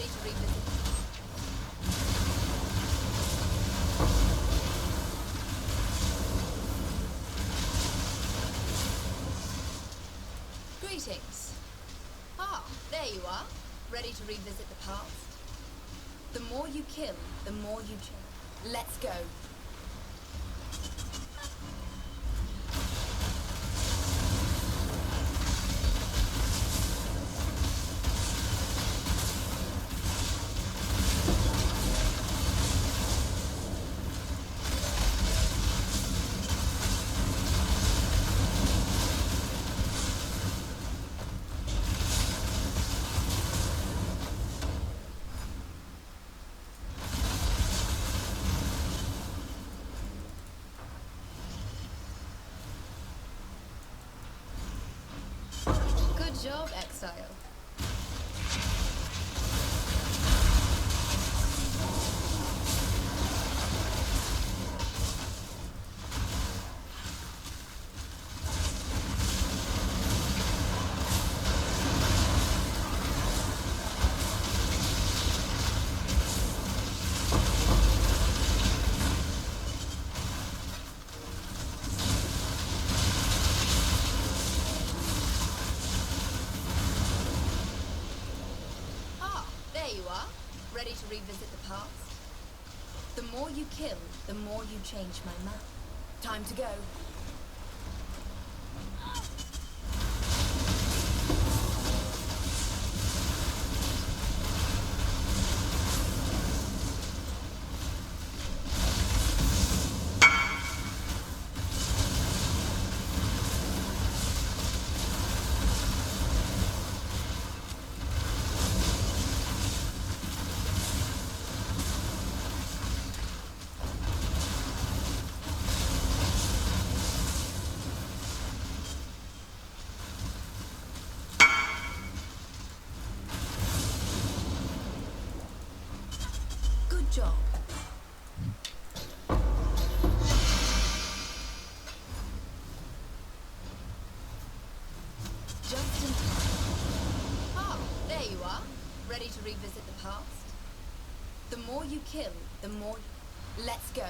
ready to revisit. Greetings. Ah, there you are. Ready to revisit the past? The more you kill, the more you change. Let's go. Good job, Exile. Ready to revisit the past? The more you kill, the more you change my map. Time to go. Good job. Just in time. Ah, there you are. Ready to revisit the past? The more you kill, the more... Let's go.